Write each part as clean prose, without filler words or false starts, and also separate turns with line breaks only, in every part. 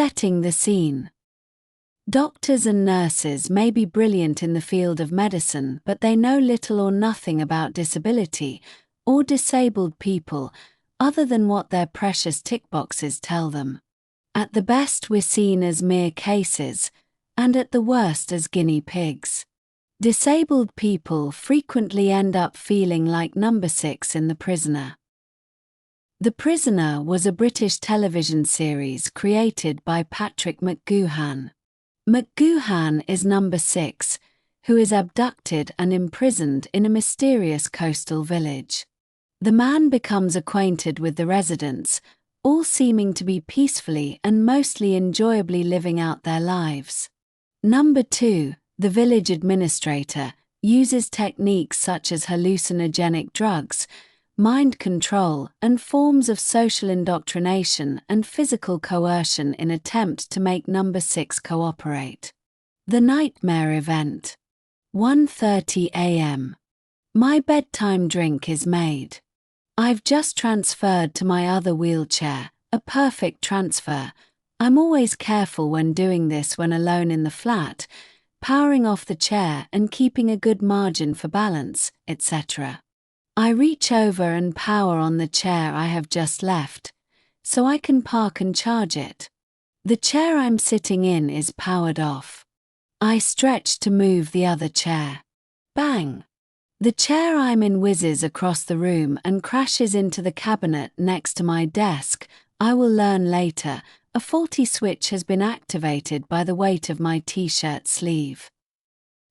Setting the scene. Doctors and nurses may be brilliant in the field of medicine, but they know little or nothing about disability or disabled people other than what their precious tick boxes tell them. At the best, we're seen as mere cases, and at the worst as guinea pigs. Disabled people frequently end up feeling like number 6 in The Prisoner. The Prisoner was a British television series created by Patrick McGoohan. McGoohan is number 6, who is abducted and imprisoned in a mysterious coastal village. The man becomes acquainted with the residents, all seeming to be peacefully and mostly enjoyably living out their lives. Number 2, the village administrator, uses techniques such as hallucinogenic drugs, mind control, and forms of social indoctrination and physical coercion in attempt to make number 6 cooperate. The Nightmare Event. 1:30 a.m. My bedtime drink is made. I've just transferred to my other wheelchair, a perfect transfer. I'm always careful when doing this when alone in the flat, powering off the chair and keeping a good margin for balance, etc. I reach over and power on the chair I have just left, so I can park and charge it. The chair I'm sitting in is powered off. I stretch to move the other chair. Bang! The chair I'm in whizzes across the room and crashes into the cabinet next to my desk. I will learn later, a faulty switch has been activated by the weight of my t-shirt sleeve.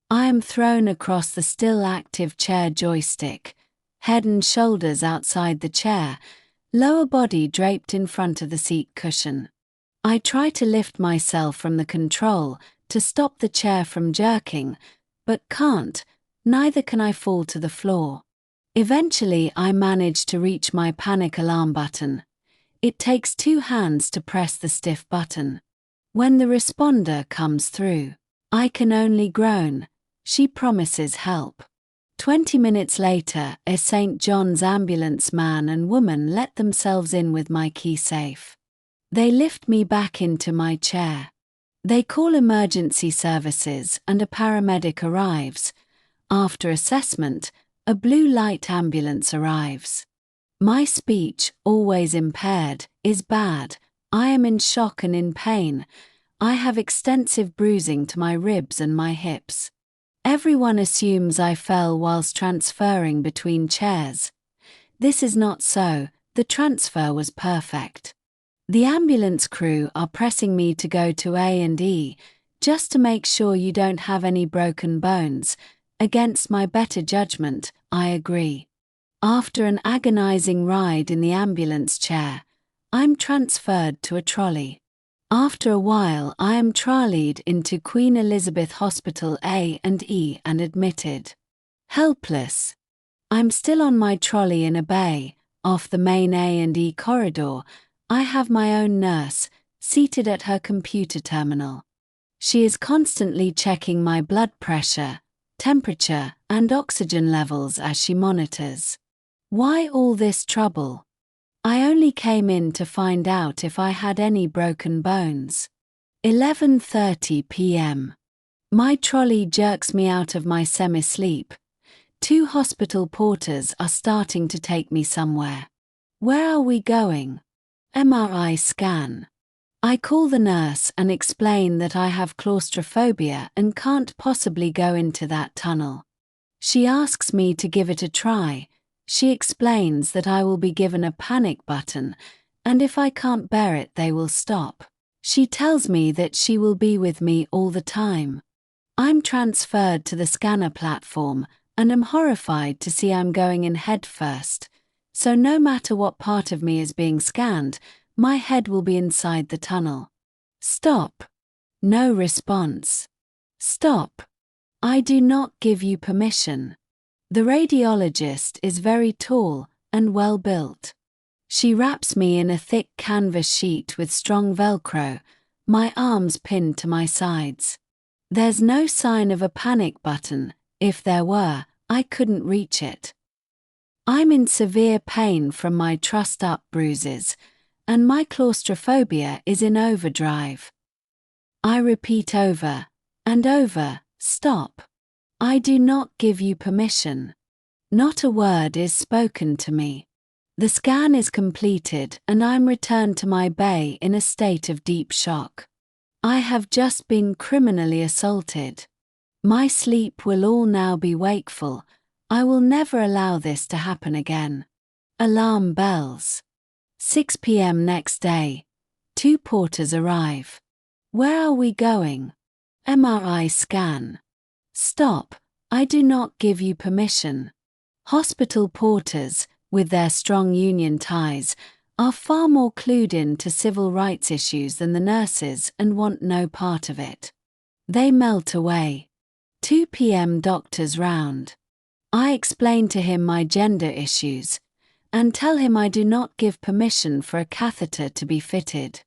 I am thrown across the still active chair joystick, head and shoulders outside the chair, lower body draped in front of the seat cushion. I try to lift myself from the control to stop the chair from jerking, but can't, neither can I fall to the floor. Eventually I manage to reach my panic alarm button. It takes 2 hands to press the stiff button. When the responder comes through, I can only groan. She promises help. 20 minutes later, a St. John's ambulance man and woman let themselves in with my key safe. They lift me back into my chair. They call emergency services and a paramedic arrives. After assessment, a blue light ambulance arrives. My speech, always impaired, is bad. I am in shock and in pain. I have extensive bruising to my ribs and my hips. Everyone assumes I fell whilst transferring between chairs. This is not so. The transfer was perfect. The ambulance crew are pressing me to go to A&E, just to make sure you don't have any broken bones. Against my better judgment, I agree. After an agonizing ride in the ambulance chair, I'm transferred to a trolley. After a while I am trolleyed into Queen Elizabeth Hospital A&E and admitted. Helpless. I'm still on my trolley in a bay, off the main A&E corridor. I have my own nurse, seated at her computer terminal. She is constantly checking my blood pressure, temperature, and oxygen levels as she monitors. Why all this trouble? I only came in to find out if I had any broken bones. 11:30 p.m. My trolley jerks me out of my semi-sleep. 2 hospital porters are starting to take me somewhere. Where are we going? MRI scan. I call the nurse and explain that I have claustrophobia and can't possibly go into that tunnel. She asks me to give it a try. She explains that I will be given a panic button, and if I can't bear it they will stop. She tells me that she will be with me all the time. I'm transferred to the scanner platform and am horrified to see I'm going in head first. So no matter what part of me is being scanned, my head will be inside the tunnel. Stop. No response. Stop. I do not give you permission. The radiologist is very tall and well built. She wraps me in a thick canvas sheet with strong Velcro, my arms pinned to my sides. There's no sign of a panic button. If there were, I couldn't reach it. I'm in severe pain from my trussed-up bruises, and my claustrophobia is in overdrive. I repeat over and over, stop. I do not give you permission. Not a word is spoken to me. The scan is completed and I'm returned to my bay in a state of deep shock. I have just been criminally assaulted. My sleep will all now be wakeful. I will never allow this to happen again. Alarm bells. 6 p.m. next day. 2 porters arrive. Where are we going? MRI scan. Stop. I do not give you permission. Hospital porters, with their strong union ties, are far more clued in to civil rights issues than the nurses and want no part of it. They melt away. 2 p.m. doctor's round. I explain to him my gender issues and tell him I do not give permission for a catheter to be fitted.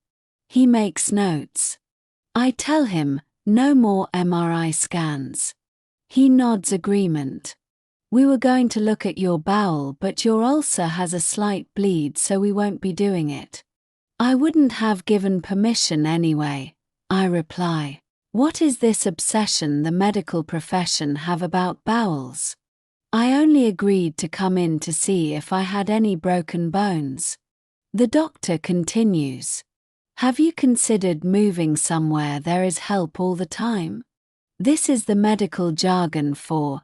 He makes notes. I tell him, no more MRI scans. He nods agreement. We were going to look at your bowel, but your ulcer has a slight bleed, so we won't be doing it. I wouldn't have given permission anyway, I reply. What is this obsession the medical profession have about bowels? I only agreed to come in to see if I had any broken bones. The doctor continues. Have you considered moving somewhere there is help all the time? This is the medical jargon for,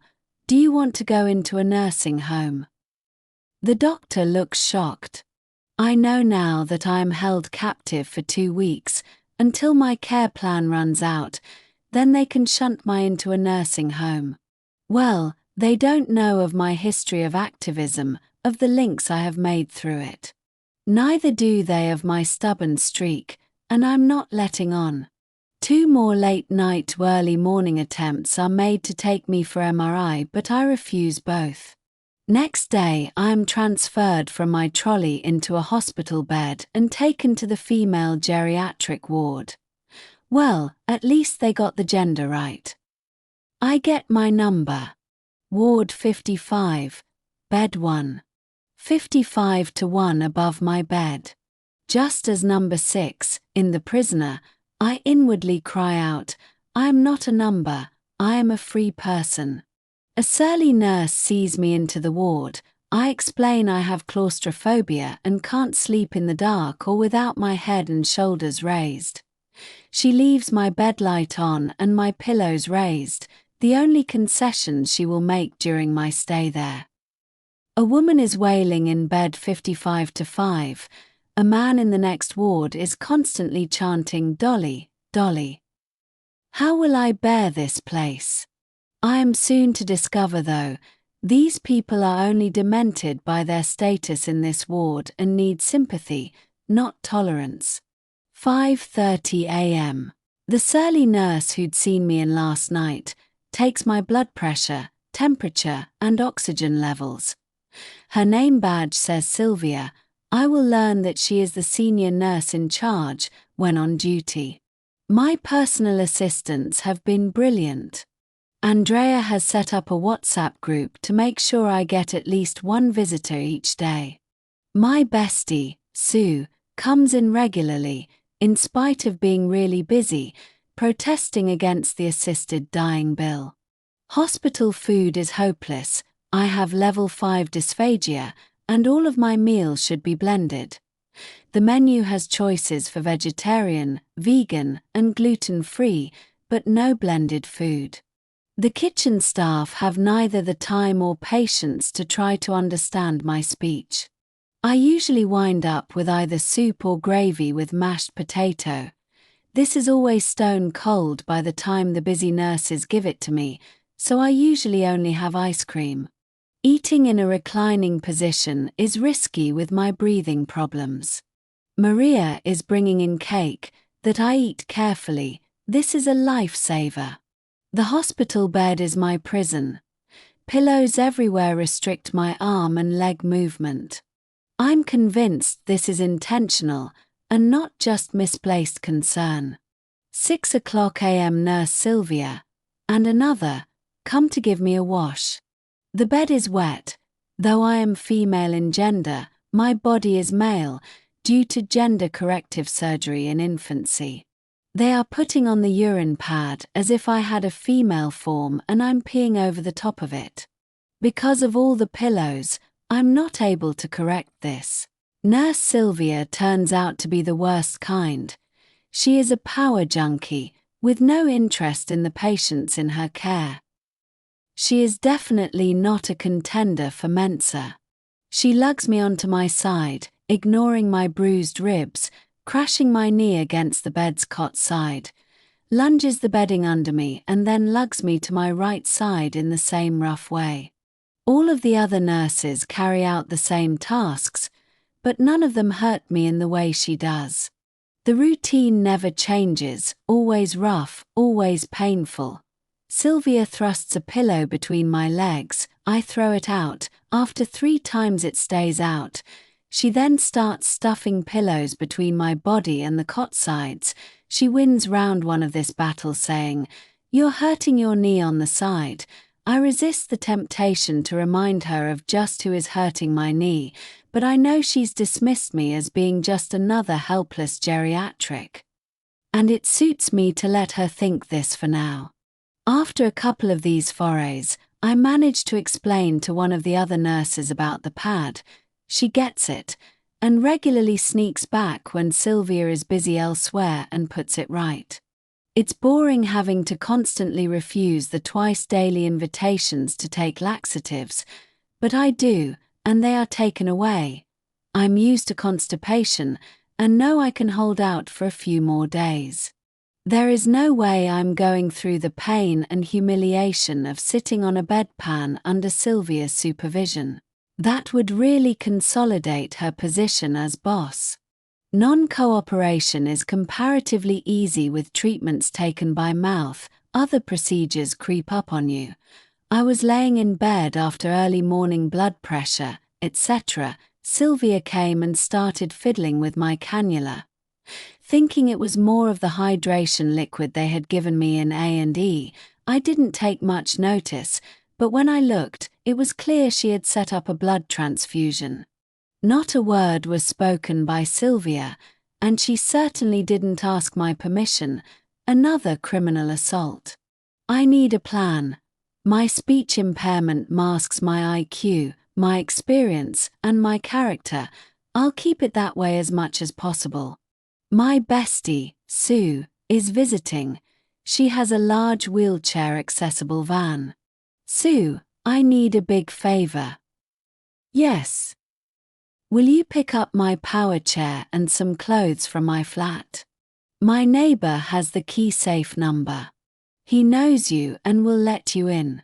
do you want to go into a nursing home? The doctor looks shocked. I know now that I am held captive for 2 weeks, until my care plan runs out, then they can shunt me into a nursing home. Well, they don't know of my history of activism, of the links I have made through it. Neither do they of my stubborn streak, and I'm not letting on. 2 more late-night early morning attempts are made to take me for MRI, but I refuse both. Next day I am transferred from my trolley into a hospital bed and taken to the female geriatric ward. Well, at least they got the gender right. I get my number. Ward 55, bed 1. 55 to 1 above my bed. Just as number 6, in The Prisoner, I inwardly cry out, I am not a number, I am a free person. A surly nurse sees me into the ward. I explain I have claustrophobia and can't sleep in the dark or without my head and shoulders raised. She leaves my bed light on and my pillows raised, the only concessions she will make during my stay there. A woman is wailing in bed 55 to 5. A man in the next ward is constantly chanting, Dolly, Dolly. How will I bear this place? I am soon to discover, though, these people are only demented by their status in this ward and need sympathy, not tolerance. 5:30 a.m. The surly nurse who'd seen me in last night takes my blood pressure, temperature, and oxygen levels. Her name badge says Sylvia. I will learn that she is the senior nurse in charge when on duty. My personal assistants have been brilliant. Andrea has set up a WhatsApp group to make sure I get at least 1 visitor each day. My bestie, Sue, comes in regularly, in spite of being really busy, protesting against the assisted dying bill. Hospital food is hopeless. I have level 5 dysphagia, and all of my meals should be blended. The menu has choices for vegetarian, vegan, and gluten-free, but no blended food. The kitchen staff have neither the time or patience to try to understand my speech. I usually wind up with either soup or gravy with mashed potato. This is always stone cold by the time the busy nurses give it to me, so I usually only have ice cream. Eating in a reclining position is risky with my breathing problems. Maria is bringing in cake that I eat carefully. This is a lifesaver. The hospital bed is my prison. Pillows everywhere restrict my arm and leg movement. I'm convinced this is intentional and not just misplaced concern. 6 o'clock a.m. Nurse Sylvia and another come to give me a wash. The bed is wet. Though I am female in gender, my body is male, due to gender corrective surgery in infancy. They are putting on the urine pad as if I had a female form and I'm peeing over the top of it. Because of all the pillows, I'm not able to correct this. Nurse Sylvia turns out to be the worst kind. She is a power junkie, with no interest in the patients in her care. She is definitely not a contender for Mensa. She lugs me onto my side, ignoring my bruised ribs, crashing my knee against the bed's cot side, lunges the bedding under me and then lugs me to my right side in the same rough way. All of the other nurses carry out the same tasks, but none of them hurt me in the way she does. The routine never changes, always rough, always painful. Sylvia thrusts a pillow between my legs, I throw it out, after 3 times it stays out. She then starts stuffing pillows between my body and the cot sides. She wins round one of this battle saying, "You're hurting your knee on the side." I resist the temptation to remind her of just who is hurting my knee, but I know she's dismissed me as being just another helpless geriatric. And it suits me to let her think this for now. After a couple of these forays, I manage to explain to one of the other nurses about the pad. She gets it, and regularly sneaks back when Sylvia is busy elsewhere and puts it right. It's boring having to constantly refuse the twice-daily invitations to take laxatives, but I do, and they are taken away. I'm used to constipation, and know I can hold out for a few more days. There is no way I'm going through the pain and humiliation of sitting on a bedpan under Sylvia's supervision. That would really consolidate her position as boss. Non-cooperation is comparatively easy with treatments taken by mouth. Other procedures creep up on you. I was laying in bed after early morning blood pressure, etc. Sylvia came and started fiddling with my cannula. Thinking it was more of the hydration liquid they had given me in A&E, I didn't take much notice, but when I looked, it was clear she had set up a blood transfusion. Not a word was spoken by Sylvia, and she certainly didn't ask my permission. Another criminal assault. I need a plan. My speech impairment masks my IQ, my experience, and my character. I'll keep it that way as much as possible. My bestie, Sue, is visiting. She has a large wheelchair-accessible van. Sue, I need a big favor. Yes. Will you pick up my power chair and some clothes from my flat? My neighbor has the key safe number. He knows you and will let you in.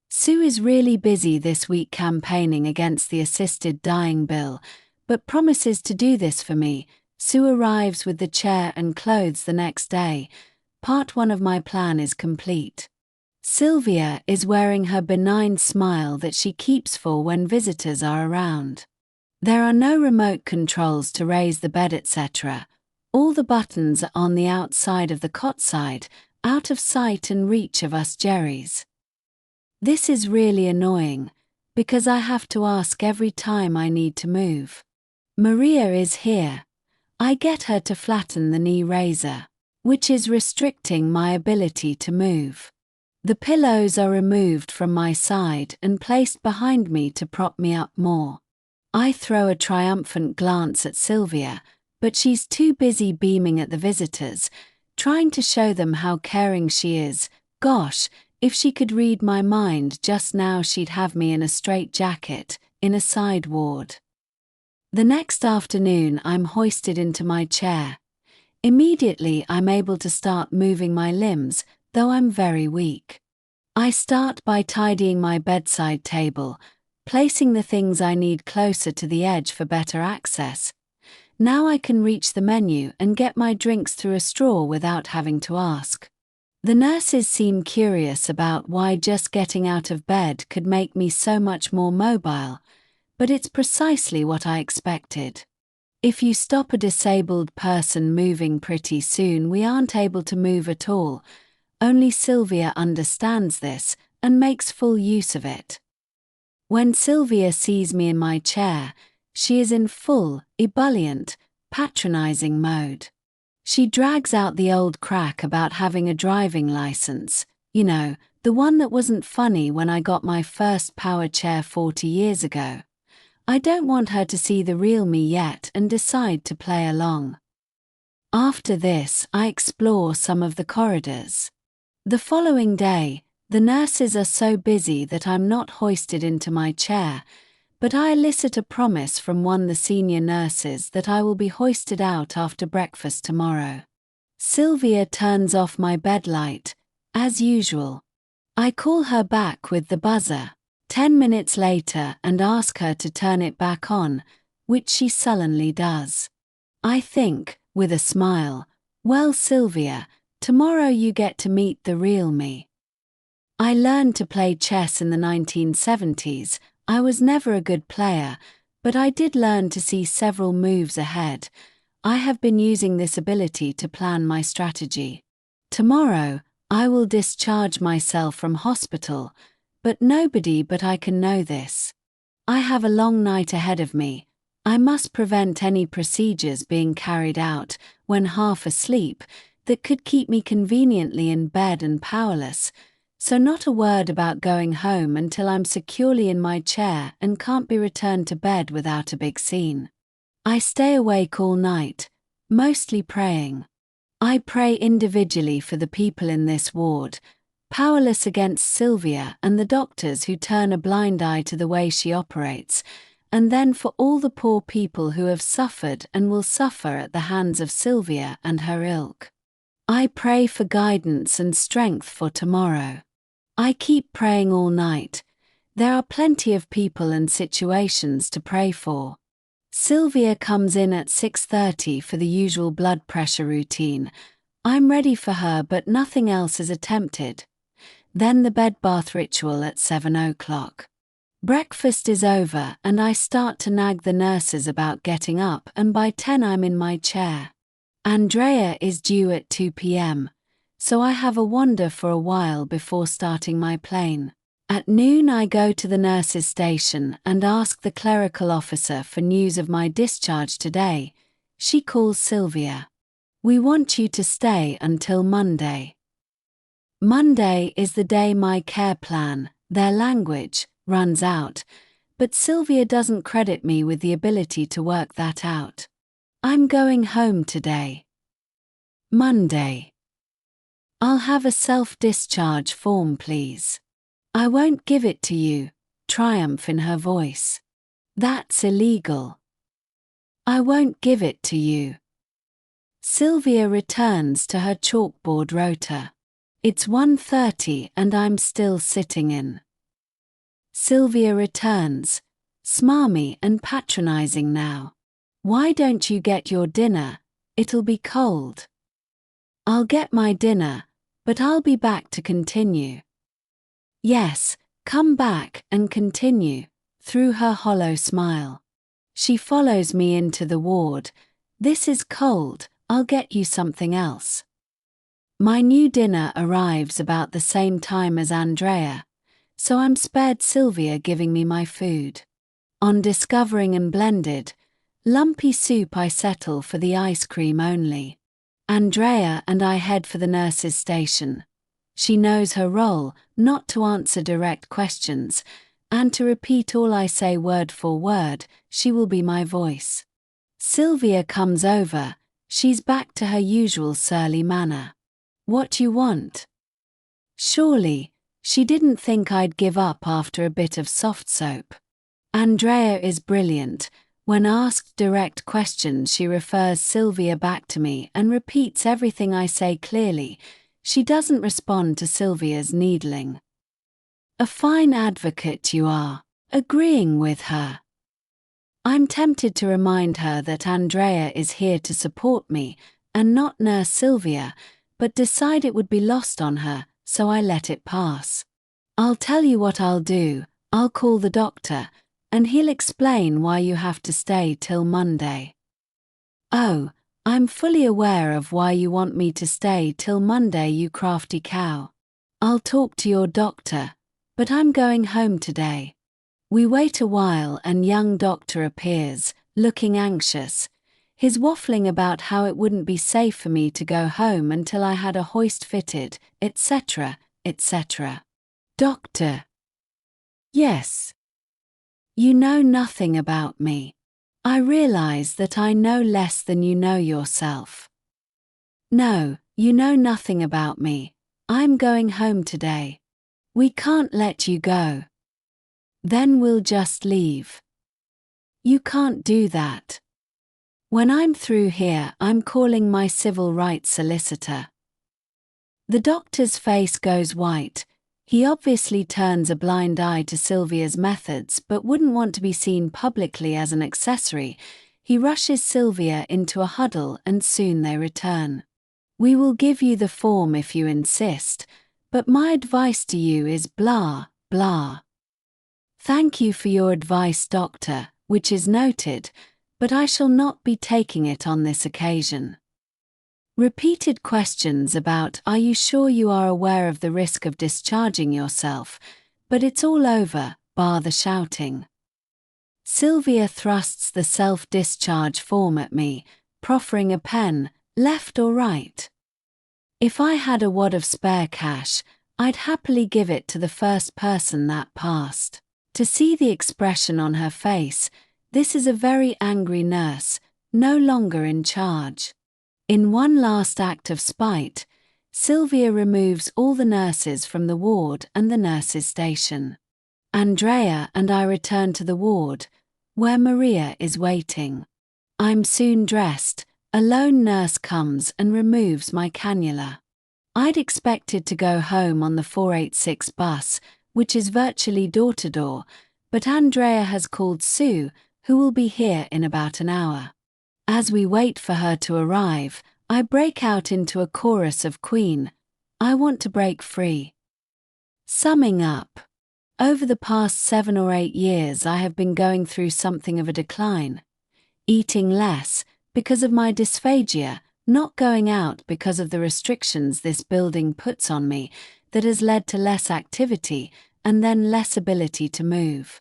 Sue is really busy this week campaigning against the assisted dying bill, but promises to do this for me. Sue arrives with the chair and clothes the next day. Part 1 of my plan is complete. Sylvia is wearing her benign smile that she keeps for when visitors are around. There are no remote controls to raise the bed, etc. All the buttons are on the outside of the cot side, out of sight and reach of us Jerrys. This is really annoying, because I have to ask every time I need to move. Maria is here. I get her to flatten the knee raiser, which is restricting my ability to move. The pillows are removed from my side and placed behind me to prop me up more. I throw a triumphant glance at Sylvia, but she's too busy beaming at the visitors, trying to show them how caring she is. Gosh, if she could read my mind just now, she'd have me in a straitjacket, in a side ward. The next afternoon, I'm hoisted into my chair. Immediately, I'm able to start moving my limbs, though I'm very weak. I start by tidying my bedside table, placing the things I need closer to the edge for better access. Now I can reach the menu and get my drinks through a straw without having to ask. The nurses seem curious about why just getting out of bed could make me so much more mobile, but it's precisely what I expected. If you stop a disabled person moving pretty soon, we aren't able to move at all. Only Sylvia understands this and makes full use of it. When Sylvia sees me in my chair, She is in full, ebullient, patronizing mode. She drags out the old crack about having a driving license, the one that wasn't funny when I got my first power chair 40 years ago. I don't want her to see the real me yet and decide to play along. After this, I explore some of the corridors. The following day, the nurses are so busy that I'm not hoisted into my chair, but I elicit a promise from one of the senior nurses that I will be hoisted out after breakfast tomorrow. Sylvia turns off my bed light, as usual. I call her back with the buzzer 10 minutes later and ask her to turn it back on, which she sullenly does. I think, with a smile, "Well, Sylvia, tomorrow you get to meet the real me." I learned to play chess in the 1970s. I was never a good player, but I did learn to see several moves ahead. I have been using this ability to plan my strategy. Tomorrow, I will discharge myself from hospital, but nobody but I can know this. I have a long night ahead of me. I must prevent any procedures being carried out, when half asleep, that could keep me conveniently in bed and powerless, so not a word about going home until I'm securely in my chair and can't be returned to bed without a big scene. I stay awake all night, mostly praying. I pray individually for the people in this ward, powerless against Sylvia and the doctors who turn a blind eye to the way she operates, and then for all the poor people who have suffered and will suffer at the hands of Sylvia and her ilk. I pray for guidance and strength for tomorrow. I keep praying all night. There are plenty of people and situations to pray for. Sylvia comes in at 6:30 for the usual blood pressure routine. I'm ready for her, but nothing else is attempted. Then the bed bath ritual at 7 o'clock. Breakfast is over and I start to nag the nurses about getting up, and by 10 I'm in my chair. Andrea is due at 2 p.m, so I have a wander for a while before starting my plane. At noon I go to the nurses' station and ask the clerical officer for news of my discharge today. She calls Sylvia. "We want you to stay until Monday." Monday is the day my care plan, their language, runs out, but Sylvia doesn't credit me with the ability to work that out. I'm going home today. Monday. "I'll have a self-discharge form, please." "I won't give it to you," triumph in her voice. "That's illegal." "I won't give it to you." Sylvia returns to her chalkboard rota. It's 1:30 and I'm still sitting in. Sylvia returns, smarmy and patronizing now. "Why don't you get your dinner? It'll be cold." "I'll get my dinner, but I'll be back to continue." "Yes, come back and continue," through her hollow smile. She follows me into the ward. "This is cold, I'll get you something else." My new dinner arrives about the same time as Andrea, so I'm spared Sylvia giving me my food. On discovering and blended, lumpy soup, I settle for the ice cream only. Andrea and I head for the nurse's station. She knows her role, not to answer direct questions, and to repeat all I say word for word. She will be my voice. Sylvia comes over. She's back to her usual surly manner. "What you want?" Surely, she didn't think I'd give up after a bit of soft soap. Andrea is brilliant. When asked direct questions, she refers Sylvia back to me and repeats everything I say clearly. She doesn't respond to Sylvia's needling. "A fine advocate you are," agreeing with her. I'm tempted to remind her that Andrea is here to support me and not nurse Sylvia, but decide it would be lost on her, so I let it pass. "I'll tell you what I'll do. I'll call the doctor, and he'll explain why you have to stay till Monday." "Oh, I'm fully aware of why you want me to stay till Monday, you crafty cow. I'll talk to your doctor, but I'm going home today." We wait a while and young doctor appears, looking anxious. He's waffling about how it wouldn't be safe for me to go home until I had a hoist fitted, etc., etc. Doctor. Yes. You know nothing about me. I realize that I know less than you know yourself. No, you know nothing about me. I'm going home today. We can't let you go. Then we'll just leave. You can't do that. When I'm through here, I'm calling my civil rights solicitor. The doctor's face goes white. He obviously turns a blind eye to Sylvia's methods but wouldn't want to be seen publicly as an accessory. He rushes Sylvia into a huddle and soon they return. We will give you the form if you insist, but my advice to you is blah, blah. Thank you for your advice, doctor, which is noted, but I shall not be taking it on this occasion. Repeated questions about "Are you sure you are aware of the risk of discharging yourself?" But it's all over, bar the shouting. Sylvia thrusts the self-discharge form at me, proffering a pen, left or right. If I had a wad of spare cash, I'd happily give it to the first person that passed. To see the expression on her face, this is a very angry nurse, no longer in charge. In one last act of spite, Sylvia removes all the nurses from the ward and the nurses' station. Andrea and I return to the ward, where Maria is waiting. I'm soon dressed. A lone nurse comes and removes my cannula. I'd expected to go home on the 486 bus, which is virtually door-to-door, but Andrea has called Sue, who will be here in about an hour. As we wait for her to arrive, I break out into a chorus of Queen. I want to break free. Summing up, over the past 7 or 8 years I have been going through something of a decline. Eating less, because of my dysphagia, not going out because of the restrictions this building puts on me, that has led to less activity and then less ability to move.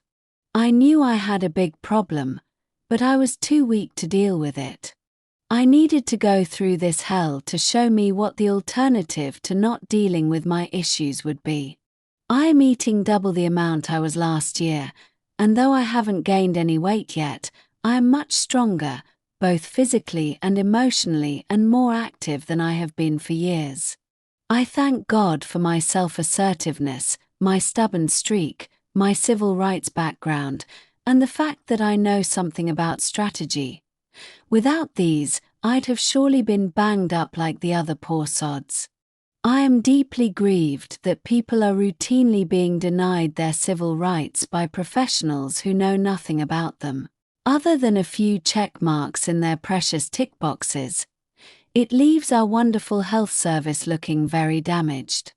I knew I had a big problem, but I was too weak to deal with it. I needed to go through this hell to show me what the alternative to not dealing with my issues would be. I am eating double the amount I was last year, and though I haven't gained any weight yet, I am much stronger, both physically and emotionally, and more active than I have been for years. I thank God for my self-assertiveness, my stubborn streak, my civil rights background, and the fact that I know something about strategy. Without these, I'd have surely been banged up like the other poor sods. I am deeply grieved that people are routinely being denied their civil rights by professionals who know nothing about them. Other than a few check marks in their precious tick boxes, it leaves our wonderful health service looking very damaged.